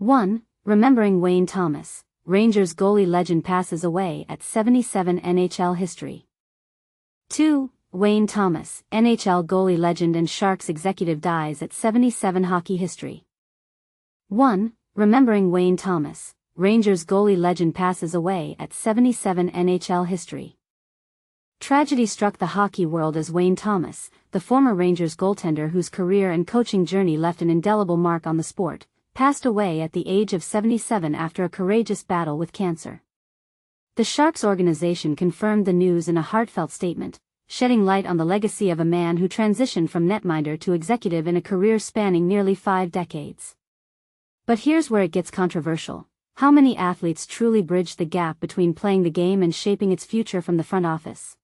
1. Remembering Wayne Thomas, Rangers goalie legend passes away at 77. NHL history. 2. Wayne Thomas, NHL goalie legend and Sharks executive dies at 77. Hockey history. 1. Remembering Wayne Thomas, Rangers goalie legend passes away at 77. NHL history. Tragedy struck the hockey world as Wayne Thomas, the former Rangers goaltender whose career and coaching journey left an indelible mark on the sport, passed away at the age of 77 after a courageous battle with cancer. The Sharks organization confirmed the news in a heartfelt statement, shedding light on the legacy of a man who transitioned from netminder to executive in a career spanning nearly 5 decades. But here's where it gets controversial. How many athletes truly bridged the gap between playing the game and shaping its future from the front office?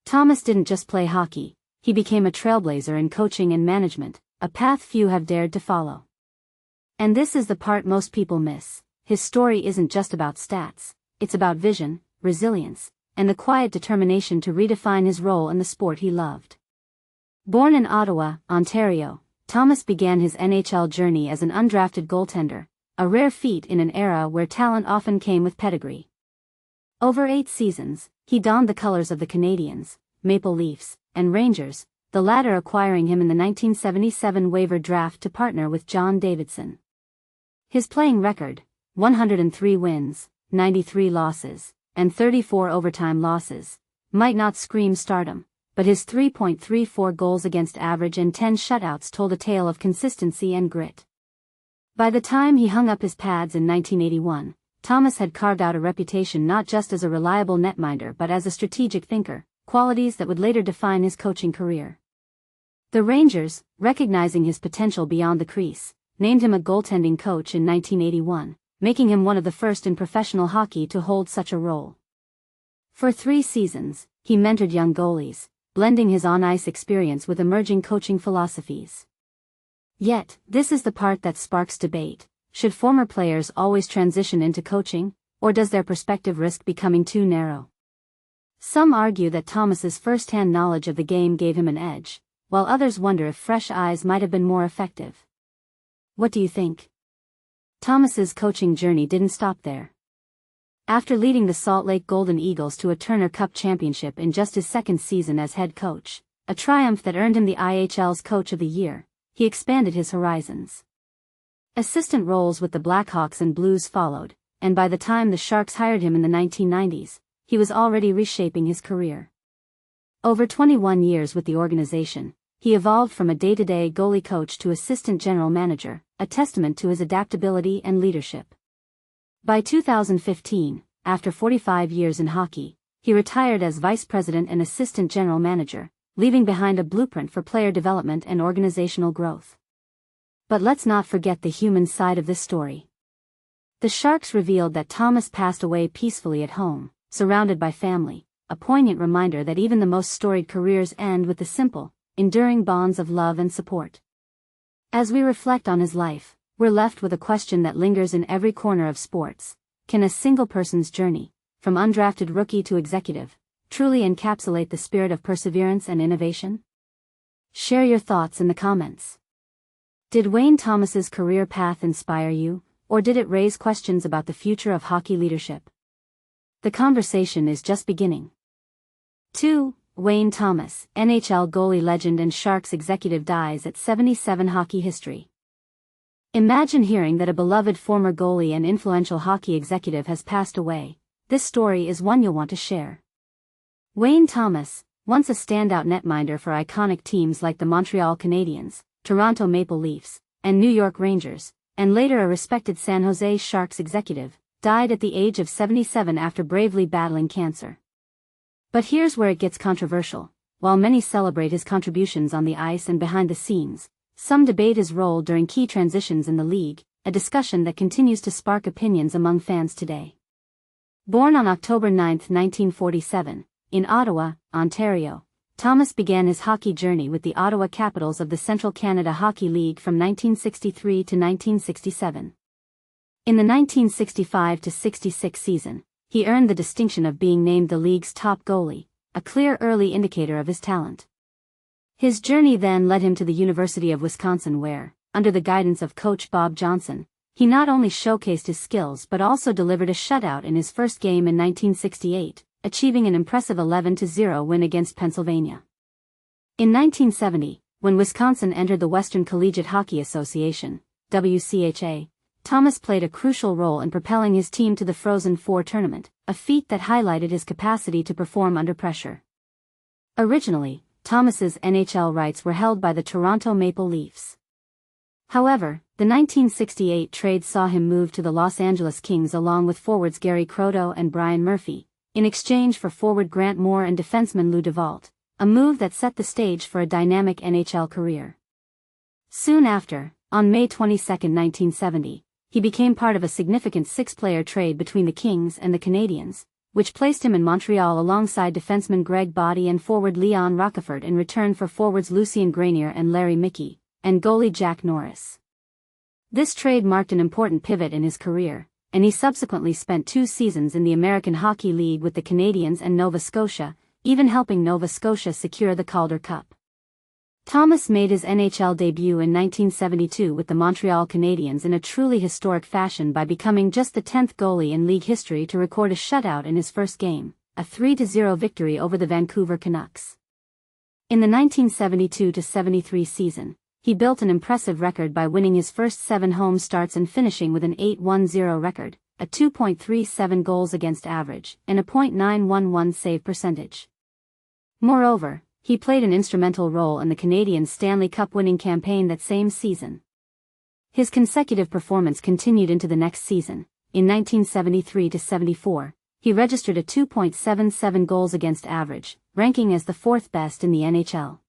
Thomas didn't just play hockey, he became a trailblazer in coaching and management, a path few have dared to follow. And this is the part most people miss. His story isn't just about stats, it's about vision, resilience, and the quiet determination to redefine his role in the sport he loved. Born in Ottawa, Ontario, Thomas began his NHL journey as an undrafted goaltender, a rare feat in an era where talent often came with pedigree. Over 8 seasons, he donned the colors of the Canadiens, Maple Leafs, and Rangers, the latter acquiring him in the 1977 waiver draft to partner with John Davidson. His playing record, 103 wins, 93 losses, and 34 overtime losses, might not scream stardom, but his 3.34 goals against average and 10 shutouts told a tale of consistency and grit. By the time he hung up his pads in 1981, Thomas had carved out a reputation not just as a reliable netminder but as a strategic thinker, qualities that would later define his coaching career. The Rangers, recognizing his potential beyond the crease, named him a goaltending coach in 1981, making him one of the first in professional hockey to hold such a role. For 3 seasons, he mentored young goalies, blending his on-ice experience with emerging coaching philosophies. Yet, this is the part that sparks debate. Should former players always transition into coaching, or does their perspective risk becoming too narrow? Some argue that Thomas's first-hand knowledge of the game gave him an edge, while others wonder if fresh eyes might have been more effective. What do you think? Thomas's coaching journey didn't stop there. After leading the Salt Lake Golden Eagles to a Turner Cup championship in just his 2nd season as head coach, a triumph that earned him the IHL's Coach of the Year, he expanded his horizons. Assistant roles with the Blackhawks and Blues followed, and by the time the Sharks hired him in the 1990s, he was already reshaping his career. Over 21 years with the organization, he evolved from a day-to-day goalie coach to assistant general manager, a testament to his adaptability and leadership. By 2015, after 45 years in hockey, he retired as vice president and assistant general manager, leaving behind a blueprint for player development and organizational growth. But let's not forget the human side of this story. The Sharks revealed that Thomas passed away peacefully at home, surrounded by family, a poignant reminder that even the most storied careers end with the simple, enduring bonds of love and support. As we reflect on his life, we're left with a question that lingers in every corner of sports. Can a single person's journey, from undrafted rookie to executive, truly encapsulate the spirit of perseverance and innovation? Share your thoughts in the comments. Did Wayne Thomas's career path inspire you, or did it raise questions about the future of hockey leadership? The conversation is just beginning. 2. Wayne Thomas, NHL goalie legend and Sharks executive dies at 77. Hockey history. Imagine hearing that a beloved former goalie and influential hockey executive has passed away. This story is one you'll want to share. Wayne Thomas, once a standout netminder for iconic teams like the Montreal Canadiens, Toronto Maple Leafs, and New York Rangers, and later a respected San Jose Sharks executive, died at the age of 77 after bravely battling cancer. But here's where it gets controversial. While many celebrate his contributions on the ice and behind the scenes, some debate his role during key transitions in the league, a discussion that continues to spark opinions among fans today. Born on October 9, 1947, in Ottawa, Ontario, Thomas began his hockey journey with the Ottawa Capitals of the Central Canada Hockey League from 1963 to 1967. In the 1965-66 season, he earned the distinction of being named the league's top goalie, a clear early indicator of his talent. His journey then led him to the University of Wisconsin where, under the guidance of coach Bob Johnson, He not only showcased his skills but also delivered a shutout in his first game in 1968, achieving an impressive 11-0 win against Pennsylvania. In 1970, when Wisconsin entered the Western Collegiate Hockey Association, WCHA, Thomas played a crucial role in propelling his team to the Frozen Four tournament, a feat that highlighted his capacity to perform under pressure. Originally, Thomas's NHL rights were held by the Toronto Maple Leafs. However, the 1968 trade saw him move to the Los Angeles Kings along with forwards Gary Croteau and Brian Murphy, in exchange for forward Grant Moore and defenseman Lou DeVault, a move that set the stage for a dynamic NHL career. Soon after, on May 22, 1970, he became part of a significant six-player trade between the Kings and the Canadiens, which placed him in Montreal alongside defenseman Greg Boddy and forward Leon Rockefort in return for forwards Lucien Grenier and Larry Mickey, and goalie Jack Norris. This trade marked an important pivot in his career, and he subsequently spent 2 seasons in the American Hockey League with the Canadiens and Nova Scotia, even helping Nova Scotia secure the Calder Cup. Thomas made his NHL debut in 1972 with the Montreal Canadiens in a truly historic fashion by becoming just the 10th goalie in league history to record a shutout in his first game, a 3-0 victory over the Vancouver Canucks. In the 1972-73 season, he built an impressive record by winning his first 7 home starts and finishing with an 8-1-0 record, a 2.37 goals against average, and a .911 save percentage. Moreover, he played an instrumental role in the Canadiens' Stanley Cup winning campaign that same season. His consecutive performance continued into the next season. In 1973-74, he registered a 2.77 goals against average, ranking as the 4th best in the NHL.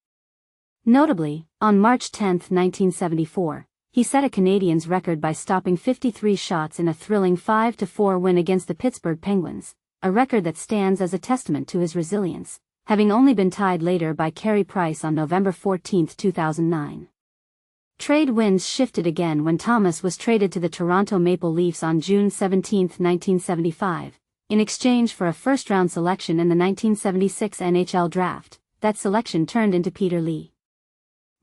Notably, on March 10, 1974, he set a Canadiens record by stopping 53 shots in a thrilling 5-4 win against the Pittsburgh Penguins, a record that stands as a testament to his resilience, having only been tied later by Carey Price on November 14, 2009. Trade winds shifted again when Thomas was traded to the Toronto Maple Leafs on June 17, 1975, in exchange for a first-round selection in the 1976 NHL Draft. That selection turned into Peter Lee.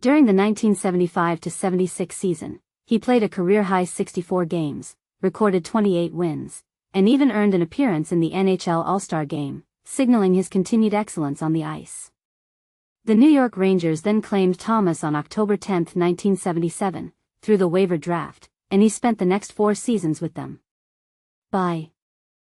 During the 1975-76 season, he played a career-high 64 games, recorded 28 wins, and even earned an appearance in the NHL All-Star Game, signaling his continued excellence on the ice. The New York Rangers then claimed Thomas on October 10, 1977, through the waiver draft, and he spent the next 4 seasons with them. By